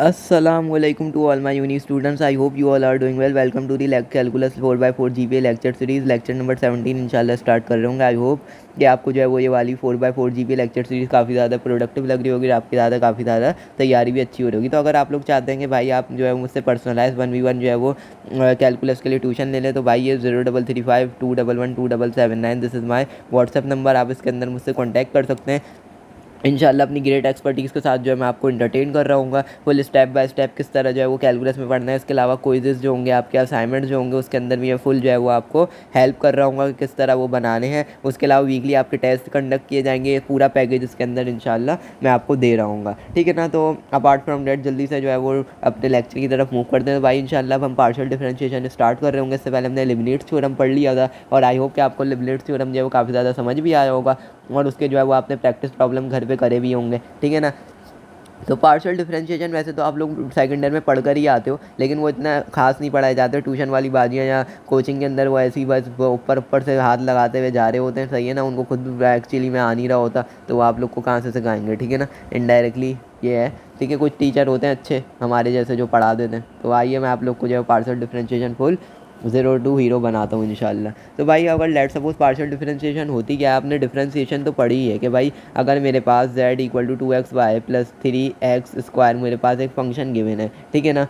Assalamualaikum to all my uni students. I hope you all are doing well. Welcome to the calculus 4x4 GPA lecture series, lecture number 17 इंशाल्लाह start कर रहे होंगे. I hope कि आपको जो है वो ये वाली 4x4 GPA लेक्चर सीरीज़ काफ़ी ज़्यादा प्रोडक्टिव लग रही होगी, आपकी काफ़ी ज़्यादा तैयारी भी अच्छी हो रही होगी. तो अगर आप लोग चाहते हैं कि भाई आप जो है मुझसे पर्सनलाइज 1v1 जो है वो कैलकुलस के लिए ट्यूशन ले लें, तो भाई ये 033521127779 this is my WhatsApp number. आप इसके अंदर मुझसे कॉन्टैक्ट कर सकते हैं. इंशाल्लाह अपनी ग्रेट एक्सपर्टीज़ के साथ जो है मैं आपको इंटरटेन कर रहा हूँ. फुल स्टेप बाय स्टेप किस तरह जो है वो कैलकुलस में पढ़ना है. इसके अलावा क्विज़ेस जो होंगे, आपके असाइनमेंट्स जो होंगे, उसके अंदर भी मैं फुल जो है वो आपको हेल्प कर रहा हूँ कि किस तरह वो बनाने हैं. उसके अलावा वीकली आपके टेस्ट कंडक्ट किए जाएंगे. पूरा पैकेज इसके अंदर इंशाल्लाह मैं आपको दे रहा हूँ. ठीक है ना. तो अपार्ट फ्रॉम डेट जल्दी से जो है वो अपने लेक्चर की तरफ मूव करते हैं. तो भाई इंशाल्लाह अब हम पार्शियल डिफरेंशिएशन स्टार्ट कर रहे होंगे. इससे पहले हमने लिमिनेट्स थ्योरम पढ़ लिया था और आई होप कि आपको लिमिनेट्स थ्योरम जो है वो काफ़ी ज़्यादा समझ भी आया होगा और उसके जो है वो आपने प्रैक्टिस प्रॉब्लम घर पे करे भी होंगे. ठीक है ना. तो पार्शियल डिफरेंशिएशन वैसे तो आप लोग सेकंड ईयर में पढ़कर ही आते हो, लेकिन वो इतना खास नहीं पढ़ाए जाते. ट्यूशन वाली बाजियाँ या कोचिंग के अंदर वो ऐसी बस ऊपर ऊपर से हाथ लगाते हुए जा रहे होते हैं. सही है ना. उनको खुद एक्चुअली में आ नहीं रहा होता, तो वो आप लोग को कहाँ से सिखाएंगे. ठीक है ना. इनडायरेक्टली ये है. ठीक है. कुछ टीचर होते हैं अच्छे हमारे जैसे जो पढ़ा देते हैं. तो आइए मैं आप लोग को जो है partial differentiation full 0 to hero बनाता हूँ इंशाल्लाह. तो भाई अगर लेट सपोज पार्शियल डिफरेंशिएशन होती क्या है, आपने डिफरेंशिएशन तो पढ़ी है कि भाई अगर मेरे पास z equal to 2xy plus 3x² मेरे पास एक फंक्शन गिवन है. ठीक है ना.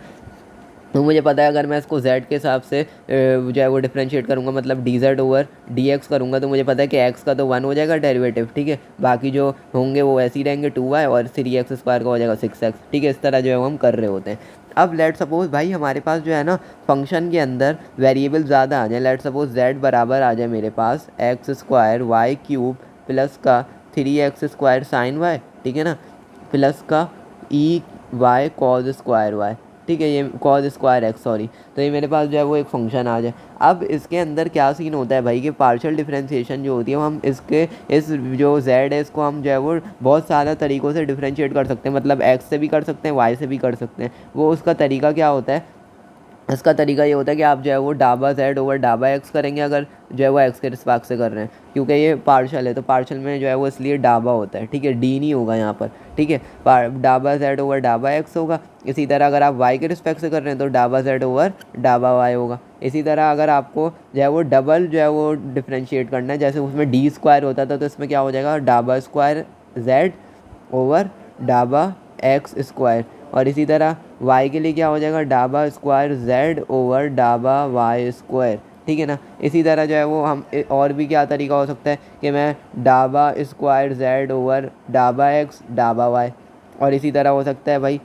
तो मुझे पता है अगर मैं इसको z के हिसाब से जो है वो डिफरेंशिएट करूँगा, मतलब dz ओवर dx करूँगा, तो मुझे पता है कि x का तो 1 हो जाएगा डेरिवेटिव. ठीक है. बाकी जो होंगे वो ऐसे ही रहेंगे 2y और 3x² का हो जाएगा 6x. ठीक है. इस तरह जो है वो हम कर रहे होते हैं. अब लेट सपोज भाई हमारे पास जो है ना फंक्शन के अंदर वेरिएबल ज़्यादा आ जाए. लेट सपोज z बराबर आ जाए मेरे पास x² y³ प्लस का 3x² साइन y. ठीक है ना. प्लस का y cos स्क्वायर y. ठीक है. ये cos स्क्वायर x सॉरी. तो ये मेरे पास जो है वो एक फंक्शन आ जाए. अब इसके अंदर क्या सीन होता है भाई कि पार्शियल डिफरेंशिएशन जो होती है हम इसके इस जो z है इसको हम जो है वो बहुत सारे तरीक़ों से डिफरेंशिएट कर सकते हैं. मतलब x से भी कर सकते हैं, y से भी कर सकते हैं. वो उसका तरीका क्या होता है, इसका तरीका ये होता है कि आप जो है वो डाबा z ओवर डाबा x करेंगे अगर जो है वो x के रिस्पेक्ट से कर रहे हैं, क्योंकि ये पार्शियल है. तो पार्शियल में जो है वो इसलिए डाबा होता है. ठीक है. डी नहीं होगा यहाँ पर. ठीक है. डाबा z ओवर डाबा x होगा. इसी तरह अगर आप y के रिस्पेक्ट से कर रहे हैं तो डाबा z ओवर डाबा y होगा. इसी तरह अगर आपको जो है वो डबल जो है वो डिफ्रेंशिएट करना है, जैसे उसमें d² होता था, तो इसमें क्या हो जाएगा डाबा स्क्वायर z ओवर डाबा x². और इसी तरह y के लिए क्या हो जाएगा डाबा स्क्वायर z ओवर डाबा y². ठीक है ना. इसी तरह जो है वो हम और भी क्या तरीका हो सकता है कि मैं डाबा स्क्वायर z ओवर डाबा x डाबा y. और इसी तरह हो सकता है भाई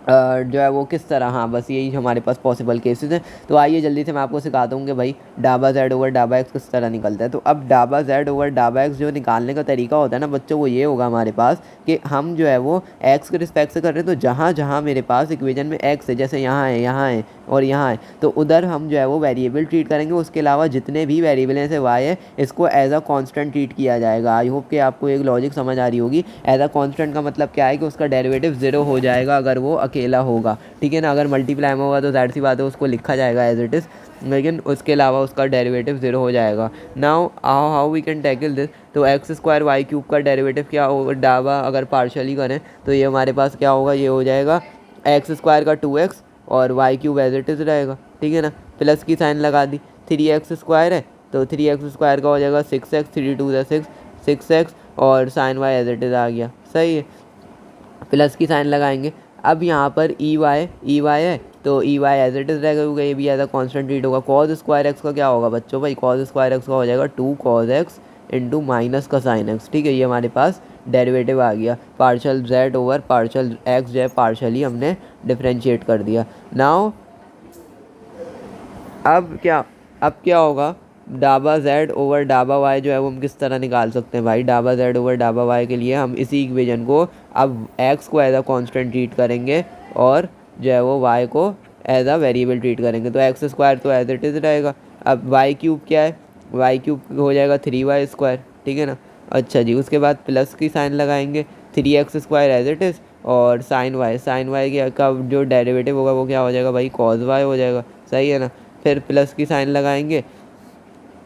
जो है वो किस तरह. हाँ बस यही हमारे पास पॉसिबल केसेस हैं. तो आइए जल्दी से मैं आपको सिखाता हूँ कि भाई डाबा z ओवर डाबा x किस तरह निकलता है. तो अब डाबा z ओवर डाबा x जो निकालने का तरीका होता है ना बच्चों, वो ये होगा हमारे पास कि हम जो है वो x के रिस्पेक्ट से कर रहे हैं. तो जहाँ जहाँ मेरे पास इक्वेशन में x है, जैसे यहाँ है और यहाँ है, तो उधर हम जो है वो वेरिएबल ट्रीट करेंगे. उसके अलावा जितने भी वेरिएबल हैं जैसे y है इसको एज अ कांस्टेंट ट्रीट किया जाएगा. आई होप कि आपको एक लॉजिक समझ आ रही होगी. एज अ कांस्टेंट का मतलब क्या है कि उसका डेरिवेटिव 0 हो जाएगा अगर वो अकेला होगा. ठीक है ना. अगर मल्टीप्लाई में होगा तो जाहिर सी बात है उसको लिखा जाएगा एज इट इज़, लेकिन उसके अलावा उसका डेरिवेटिव 0 हो जाएगा. Now how we can tackle this. तो x² y³ का डेरिवेटिव क्या होगा डाबा अगर पार्शियली करें तो ये हमारे पास क्या होगा, ये हो जाएगा x² का 2x और y³ एज इट इज़ रहेगा. ठीक है ना. प्लस की साइन लगा दी. 3x² है तो 3x² का हो जाएगा 6x. 3 2 6 6x और sine y as it is आ गया. सही है. प्लस की साइन लगाएंगे. अब यहाँ पर ई वाई है तो E Y as it is रहेगा क्योंकि ये भी एज अ कॉन्स्टेंट ट्रीट होगा. कॉज स्क्वायर एक्स का क्या होगा बच्चों भाई, कॉज स्क्वायर एक्स का हो जाएगा 2 cos x इंटू माइनस का साइन एक्स. ठीक है. ये हमारे पास डेरिवेटिव आ गया. Partial z over partial x जो है पार्शियली हमने डिफ्रेंशिएट कर दिया. नाउ अब क्या होगा डाबा z ओवर डाबा y जो है वो हम किस तरह निकाल सकते हैं भाई. डाबा z ओवर डाबा y के लिए हम इसी इक्वेशन को अब x को एज अ कांस्टेंट ट्रीट करेंगे और जो है वो y को एज अ वेरिएबल ट्रीट करेंगे. तो x² तो एज इट इज़ रहेगा. अब y³ क्या है, y³ हो जाएगा 3y². ठीक है ना. अच्छा जी. उसके बाद प्लस की साइन लगाएंगे. 3x² एज इट इज़ और साइन y का जो डेरिवेटिव होगा वो क्या हो जाएगा भाई cos y हो जाएगा. सही है ना. फिर प्लस की साइन लगाएंगे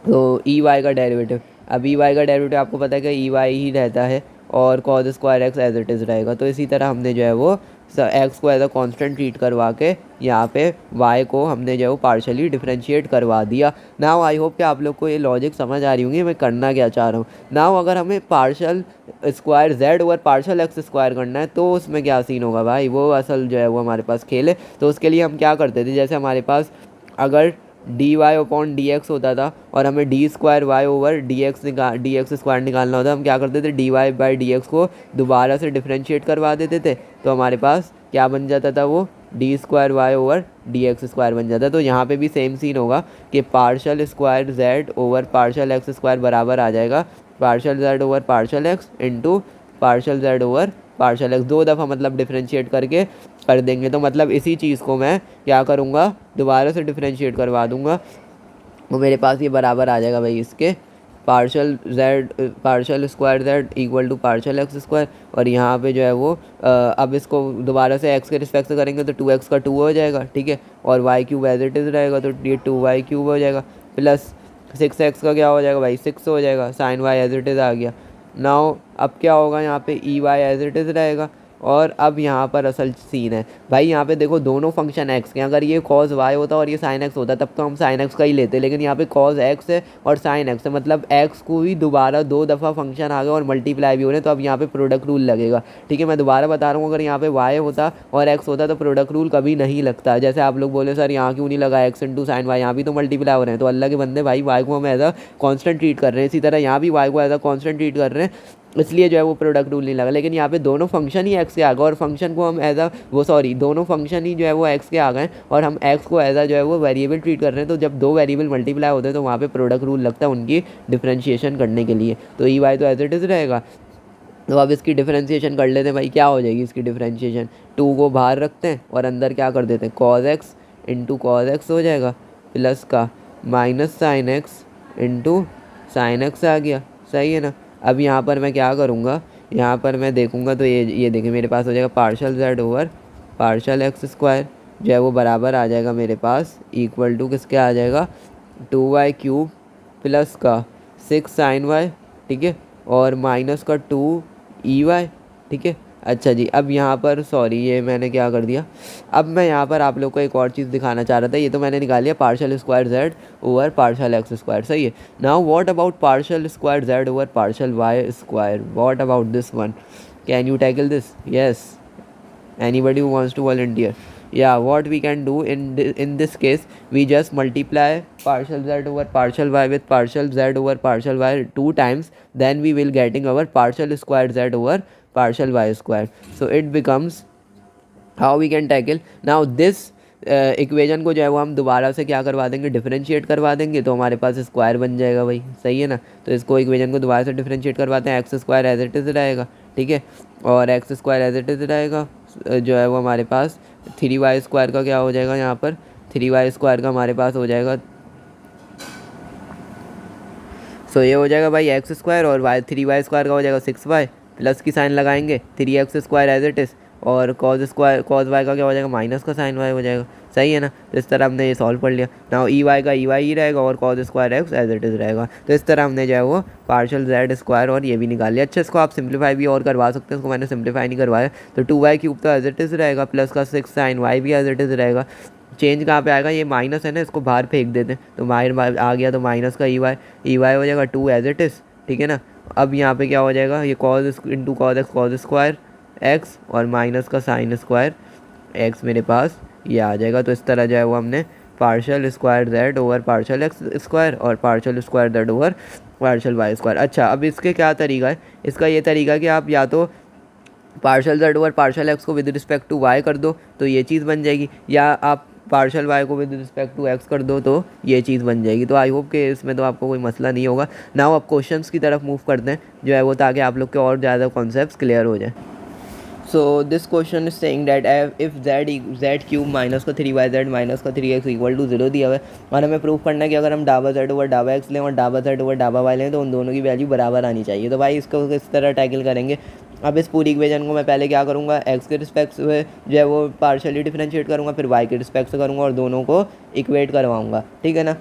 तो ई वाई का डेरिवेटिव. अब ई वाई का डेरिवेटिव आपको पता है कि ई वाई ही रहता है और cos square x as it is रहेगा. तो इसी तरह हमने जो है वो एक्स को एज अ कांस्टेंट ट्रीट करवा के यहाँ पे वाई को हमने जो है वो पार्शली डिफरेंशिएट करवा दिया। नाउ आई होप कि आप लोग को ये लॉजिक समझ आ रही होंगी मैं करना क्या चाह रहा हूँ। नाउ अगर हमें partial square Z over partial x square करना है तो उसमें क्या सीन होगा भाई, वो असल जो है वो हमारे पास खेल है। तो उसके लिए हम क्या करते थे, जैसे हमारे पास अगर D Y upon D X होता था और हमें D square Y over D X square निकालना होता, हम क्या करते थे, D Y by D X को दोबारा से डिफ्रेंशिएट करवा देते थे। तो हमारे पास क्या बन जाता था, वो D square Y over D X square बन जाता। तो यहाँ पे भी सेम सीन होगा कि partial square Z over partial x square बराबर आ जाएगा partial Z over partial x into partial Z over partial x. दो दफ़ा मतलब डिफ्रेंशिएट करके कर देंगे। तो मतलब इसी चीज़ को मैं क्या करूँगा, दोबारा से डिफ्रेंशिएट करवा दूँगा। वो मेरे पास ये बराबर आ जाएगा भाई इसके partial Z partial square Z equal to partial x square. और यहाँ पे जो है वो अब इसको दोबारा से एक्स के रिस्पेक्ट से करेंगे तो 2x का 2 हो जाएगा, ठीक है। और Y cube as it is रहेगा तो ये 2y क्यूब हो जाएगा प्लस 6x का क्या हो जाएगा भाई 6 हो जाएगा, sine Y as it is आ गया। नाउ अब क्या होगा, यहाँ पे E Y as it is रहेगा। और अब यहाँ पर असल सीन है भाई, यहाँ पे देखो दोनों फंक्शन एक्स के, अगर ये कॉज वाई होता और ये साइन एक्स होता तब तो हम साइन एक्स का ही लेते, लेकिन यहाँ पे कॉज एक्स है और साइन एक्स है, मतलब एक्स को ही दोबारा दो दफ़ा फंक्शन आ गया और मल्टीप्लाई भी हो रहे हैं। तो अब यहाँ पे प्रोडक्ट रूल लगेगा, ठीक है। मैं दोबारा बता रहा हूँ, अगर यहाँ पे वाई होता और एक्स होता तो प्रोडक्ट रूल कभी नहीं लगता। जैसे आप लोग बोले सर यहाँ क्यों नहीं लगा एक्स इंटू साइन वाई, यहाँ भी तो मल्टीप्लाई हो रहे हैं। तो अल्लाह के बंदे भाई वाई को हम एज अ कॉन्स्टेंट ट्रीट कर रहे हैं, इसी तरह यहाँ भी वाई को एज अ कॉन्स्टेंट ट्रीट कर रहे हैं, इसलिए जो है वो प्रोडक्ट रूल नहीं लगा। लेकिन यहाँ पे दोनों फंक्शन ही एक्स के आ गए और फंक्शन को हम एज अ दोनों फंक्शन ही जो है वो एक्स के आ गए और हम एक्स को एज अ जो है वो वेरिएबल ट्रीट कर रहे हैं। तो जब दो वेरिएबल मल्टीप्लाई होते हैं तो वहाँ पे प्रोडक्ट रूल लगता है उनकी डिफ्रेंशिएशन करने के लिए। तो ई वाई तो एज इट इज़ रहेगा। तो अब इसकी डिफ्रेंशिएशन कर लेते हैं भाई, क्या हो जाएगी इसकी डिफ्रेंशिएशन, 2 को बाहर रखते हैं और अंदर क्या कर देते हैं cos X into cos X हो जाएगा प्लस का minus sine X into sine X आ गया, सही है ना। अब यहाँ पर मैं क्या करूँगा, यहाँ पर मैं देखूँगा तो ये देखिए मेरे पास हो जाएगा partial Z over partial x square जो है वो बराबर आ जाएगा मेरे पास इक्वल टू किसके आ जाएगा 2y क्यूब प्लस का 6 साइन वाई, ठीक है, और माइनस का 2 ई वाई, ठीक है। अच्छा जी, अब यहाँ पर सॉरी ये मैंने क्या कर दिया, अब मैं यहाँ पर आप लोग को एक और चीज़ दिखाना चाह रहा था। ये तो मैंने निकाल लिया partial square Z over partial x square, सही है। Now what about partial square Z over partial Y square, what about this one, can you tackle this? Yes, anybody who wants to volunteer? Yeah, what we can do in this case, we just multiply partial z over partial y with partial z over partial y 2 times, then we will getting our partial square z over partial y square. So it becomes how we can tackle now this equation को जो है वो हम दोबारा से क्या करवा देंगे, डिफरेंशिएट करवा देंगे, तो हमारे पास स्क्वायर बन जाएगा भाई, सही है ना। तो इसको इक्वेशन को दोबारा से डिफरेंशिएट करवाते हैं, x square as it is रहेगा, ठीक है, और x square as it is रहेगा जो है वो हमारे पास 3y स्क्वायर का क्या हो जाएगा, यहाँ पर 3y स्क्वायर का हमारे पास हो जाएगा। सो ये हो जाएगा भाई एक्स स्क्वायर और वाई 3y स्क्वायर का हो जाएगा 6y, प्लस की साइन लगाएंगे 3x square as it is, और कॉज वाई का क्या हो जाएगा माइनस का साइन वाई हो जाएगा, सही है ना। तो इस तरह हमने ये सॉल्व कर लिया। नाउ ई वाई का ई वाई ही रहेगा और cos square x as it is रहेगा। तो इस तरह हमने जो है वो पार्शल जेड स्क्वायर और ये भी निकाल लिया। अच्छा, इसको आप सिंप्लीफाई भी और करवा सकते हैं, इसको मैंने सिंप्लीफाई नहीं करवाया। तो 2y क्यूब तो एज इट इज़ रहेगा प्लस का 6 साइन वाई भी एज इट इज़ रहेगा। चेंज कहाँ पे आएगा, ये माइनस है ना, इसको बाहर फेंक देते हैं तो माइनस आ गया, तो माइनस का ई वाई हो जाएगा 2 एज इट इज़, ठीक है ना। अब यहाँ पे क्या हो जाएगा, ये cause into cos x cos square x और माइनस का साइन स्क्वायर एक्स मेरे पास ये आ जाएगा। तो इस तरह जो है वो हमने partial square Z over partial x square और partial square Z over partial Y square. अच्छा, अब इसके क्या तरीका है, इसका ये तरीका कि आप या तो partial Z over partial x को विद रिस्पेक्ट टू वाई कर दो तो ये चीज़ बन जाएगी, या आप पार्शल वाई को विद रिस्पेक्ट टू एक्स कर दो तो ये चीज़ बन जाएगी। तो आई होप कि इसमें तो आपको कोई मसला नहीं होगा। नाउ अब क्वेश्चंस की तरफ मूव करते हैं जो है वो, ताकि आप लोग के और ज़्यादा कॉन्सेप्ट्स क्लियर हो जाए। So this question is saying that if z cube minus का 3yz माइनस का 3x इक्वल टू 0 दिया हुआ है और हमें प्रूव करना है कि अगर हम डाबा z ओवर डाबा x लें और डाबा z ओवर डाबा y लें तो उन दोनों की वैल्यू बराबर आनी चाहिए। तो भाई इसको किस तरह टैकल करेंगे, अब इस पूरी इक्वेशन को मैं पहले क्या करूँगा, x के रिस्पेक्ट से जो है वो पार्शली डिफरेंशिएट करूँगा, फिर y के रिस्पेक्ट से करूँगा और दोनों को इक्वेट करवाऊँगा, ठीक है ना।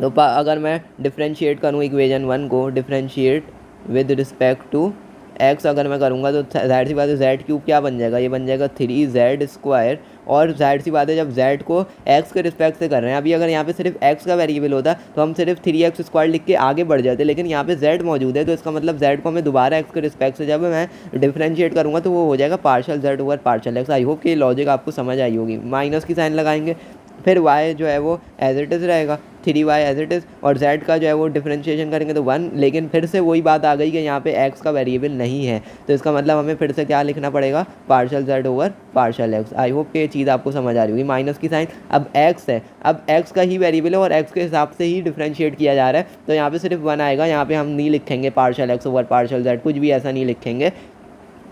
तो अगर मैं डिफरेंशिएट करूँ इक्वेशन 1 को, differentiate with respect to x अगर मैं करूँगा तो ज़ाहिर सी बात है जेड क्यूब क्या बन जाएगा, ये बन जाएगा 3z²। और ज़ाहिर सी बात है जब z को x के रिस्पेक्ट से कर रहे हैं, अभी अगर यहाँ पे सिर्फ x का वेरिएबल होता तो हम सिर्फ 3x² लिख के आगे बढ़ जाते, लेकिन यहाँ पे z मौजूद है तो इसका मतलब z को हमें दोबारा x के रिस्पेक्ट से जब मैं डिफ्रेंशिएट करूँगा तो वो हो जाएगा partial z over partial x। I hope कि लॉजिक आपको समझ आई होगी। माइनस की साइन लगाएंगे, फिर y जो है वो एज इट इज़ रहेगा 3y एज इट इज़, और z का जो है वो डिफरेंशिएशन करेंगे तो 1। लेकिन फिर से वही बात आ गई कि यहाँ पे x का वेरिएबल नहीं है, तो इसका मतलब हमें फिर से क्या लिखना पड़ेगा, partial z over partial x। I hope कि ये चीज़ आपको समझ आ रही होगी। माइनस की साइन, अब x है, अब x का ही वेरिएबल है और x के हिसाब से ही डिफरेंशिएट किया जा रहा है, तो यहाँ पे सिर्फ 1 आएगा। यहाँ पे हम नहीं लिखेंगे partial x over partial z, कुछ भी ऐसा नहीं लिखेंगे,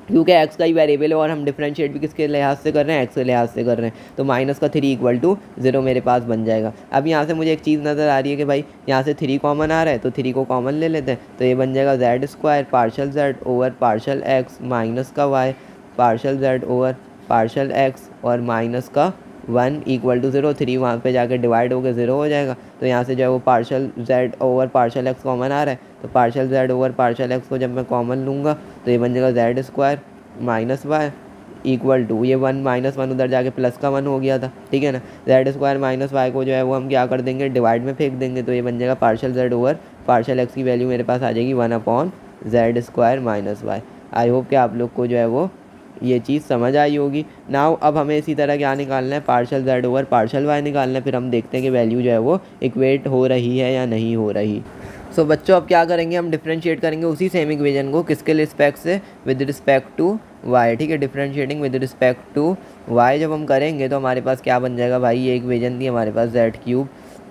क्योंकि x का ही वेरिएबल है और हम डिफरेंशिएट भी किसके लिहाज से कर रहे हैं, x के लिहाज से कर रहे हैं। तो माइनस का 3 = 0 मेरे पास बन जाएगा। अब यहाँ से मुझे एक चीज़ नज़र आ रही है कि भाई यहाँ से 3 कॉमन आ रहा है, तो 3 को कॉमन ले लेते हैं, तो ये बन जाएगा z² partial z over partial x minus का y partial z over partial x और माइनस का 1 = 0। 3 वहाँ पे जाके डिवाइड होकर 0 हो जाएगा, तो यहाँ से जो है वो partial z over partial x common आ रहा है, तो partial z over partial x को जब मैं कॉमन लूँगा तो ये बन जाएगा z² माइनस वाई = ये 1 - 1 उधर जाके प्लस का 1 हो गया था, ठीक है ना। z² माइनस वाई को जो है वो हम क्या कर देंगे, डिवाइड में फेंक देंगे, तो ये बन जाएगा partial z over partial x की वैल्यू मेरे पास आ जाएगी 1/z² minus Y. I hope कि आप लोग को जो है वो ये चीज़ समझ आई होगी। नाउ अब हमें इसी तरह क्या निकालना है, partial z over partial y निकालना है, फिर हम देखते हैं कि वैल्यू जो है वो इक्वेट हो रही है या नहीं हो रही। सो बच्चों अब क्या करेंगे, हम डिफरेंशिएट करेंगे उसी सेम इक्वेशन को, किसके रिस्पेक्ट से, विद रिस्पेक्ट टू y, ठीक है। Differentiating with respect to y जब हम करेंगे तो हमारे पास क्या बन जाएगा भाई, ये इक्वेशन थी हमारे पास z³,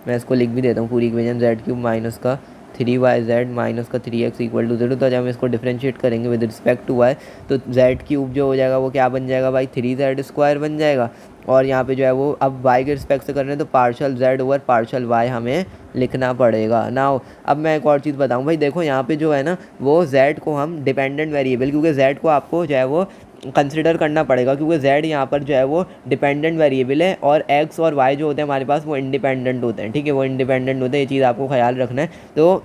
मैं इसको लिख भी देता हूँ पूरी इक्वेशन, z³ माइनस का 3yz माइनस का 3x = 0। तो जब हम इसको डिफरेंशिएट करेंगे विद रिस्पेक्ट टू y तो z³ जो हो जाएगा वो क्या बन जाएगा भाई, 3z² बन जाएगा। और यहाँ पे जो है वो अब y के रिस्पेक्ट से कर रहे हैं तो partial z over partial y हमें लिखना पड़ेगा। नाउ अब मैं एक और चीज़ बताऊँ भाई, देखो यहाँ पे जो है ना वो z को हम डिपेंडेंट वेरिएबल, क्योंकि z को आपको जो है वो कंसिडर करना पड़ेगा, क्योंकि z यहाँ पर जो है वो डिपेंडेंट वेरिएबल है और x और y जो होते हैं हमारे पास वो इंडिपेंडेंट होते हैं, ठीक है, वो इंडिपेंडेंट होते हैं, ये चीज़ आपको ख्याल रखना है। तो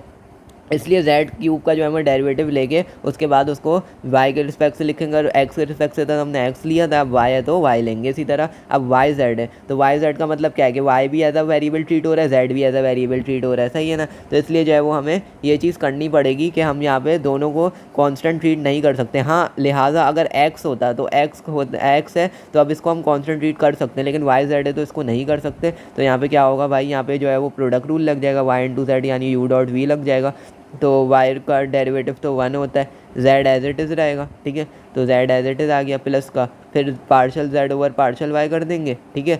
इसलिए z³ का जो है हमें डेरिवेटिव लेके उसके बाद उसको y के रिस्पेक्ट से लिखेंगे, और x के रिस्पेक्ट से तो हमने x लिया था, अब y है तो y लेंगे। इसी तरह अब y z है तो y z का मतलब क्या है कि y भी एज अ वेरिएबल ट्रीट हो रहा है, z भी एज अ वेरिएबल ट्रीट हो रहा है, सही है ना। तो इसलिए जो है वो हमें ये चीज़ करनी पड़ेगी कि हम यहाँ पे दोनों को कॉन्स्टेंट ट्रीट नहीं कर सकते। हाँ, लिहाजा अगर x होता तो x है तो अब इसको हम कॉन्स्टेंट ट्रीट कर सकते हैं, लेकिन y z है तो इसको नहीं कर सकते। तो यहाँ पे क्या होगा भाई, यहाँ पे जो है वो प्रोडक्ट रूल लग जाएगा, y × z यानी u.v लग जाएगा, तो y का डेरिवेटिव तो 1 होता है, z एज इट इज़ रहेगा, ठीक है। तो z एज इट इज़ आ गया प्लस का, फिर partial z over partial y कर देंगे, ठीक है।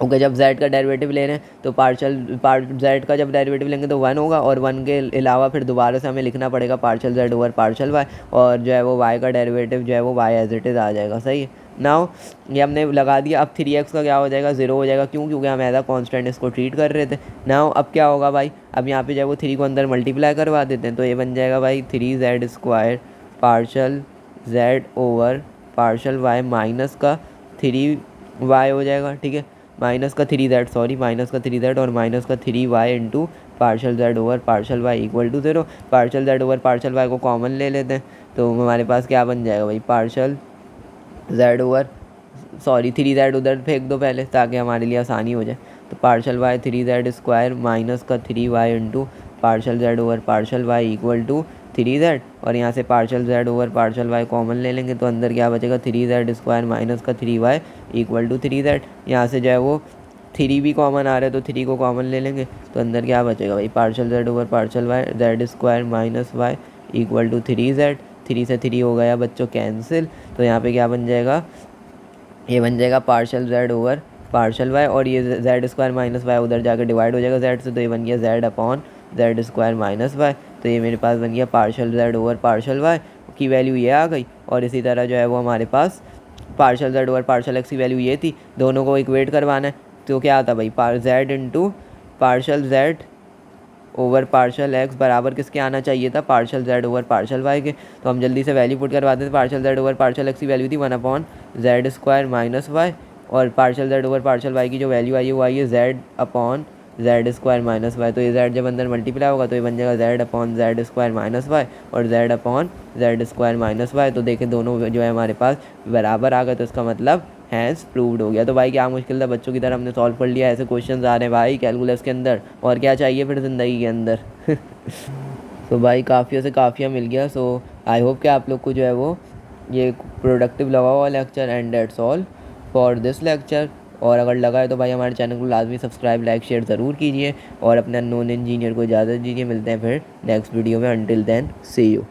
ओके, जब z का डेरिवेटिव ले रहे हैं तो z का जब डेरिवेटिव लेंगे तो 1 होगा, और 1 के अलावा फिर दोबारा से हमें लिखना पड़ेगा partial z over partial y, और जो है वो y का डेरिवेटिव जो है वो y एज इट इज़ आ जाएगा, सही है। नाउ ये हमने लगा दिया। अब 3x का क्या हो जाएगा, 0 हो जाएगा, क्यों, क्योंकि हम एज अ कॉन्स्टेंट इसको ट्रीट कर रहे थे। नाउ अब क्या होगा भाई, अब यहाँ पे जो है वो 3 को अंदर मल्टीप्लाई करवा देते हैं, तो ये बन जाएगा भाई 3z² partial z over partial y minus का 3y हो जाएगा, ठीक है, माइनस का 3z और माइनस का 3y into partial z over partial y = 0। Partial z over partial y को कॉमन ले लेते हैं, तो हमारे पास क्या बन जाएगा भाई, पार्शियल z ओवर 3z उधर फेंक दो पहले ताकि हमारे लिए आसानी हो जाए, तो पार्शियल y 3z² माइनस का 3y into partial z over partial y = 3z, और यहाँ से partial z over partial y common ले लेंगे तो अंदर क्या बचेगा, 3z² माइनस का 3y = 3z। यहाँ से जो है वो 3 भी कॉमन आ रहा है तो 3 को कॉमन ले लेंगे, तो अंदर क्या बचेगा भाई, partial z over partial y z² minus y = 3z। 3 से 3 हो गया बच्चों कैंसिल, तो यहाँ पे क्या बन जाएगा, ये बन जाएगा partial z over partial y, और ये z² माइनस y उधर जाकर डिवाइड हो जाएगा z से, तो ये बन गया z/z² माइनस y। तो ये मेरे पास बन गया partial z over partial y की वैल्यू ये आ गई, और इसी तरह जो है वो हमारे पास partial z over partial x की वैल्यू ये थी। दोनों को इक्वेट करवाना है तो क्या आता भाई, z into partial z over partial x बराबर किसके आना चाहिए था, partial z over partial y के। तो हम जल्दी से वैल्यू पुट करवाते थे, partial z over partial x की वैल्यू थी 1/z² माइनस y, और partial z over partial y की जो वैल्यू आई है वो आई है z/z² Z square minus Y. तो ये जेड जब अंदर मल्टीप्लाई होगा तो ये बन जाएगा Z upon Z square minus Y और Z upon Z square minus Y. तो देखें दोनों जो है हमारे पास बराबर आ गए, तो इसका मतलब हैंस प्रूव्ड हो गया। तो भाई क्या मुश्किल था, बच्चों की तरह हमने सॉल्व कर लिया। ऐसे क्वेश्चंस आ रहे हैं भाई कैलकुलस के अंदर, और क्या चाहिए फिर ज़िंदगी के अंदर। तो भाई काफ़ियों से काफ़िया मिल गया। सो आई होप कि आप लोग को जो है वो ये प्रोडक्टिव लगा हुआ lecture. And that's all for this lecture. और अगर लगा है तो भाई हमारे चैनल को लाजमी सब्सक्राइब लाइक शेयर ज़रूर कीजिए और अपने अननोन इंजीनियर को इजाज़त दीजिए। मिलते हैं फिर नेक्स्ट वीडियो में। Until then see you.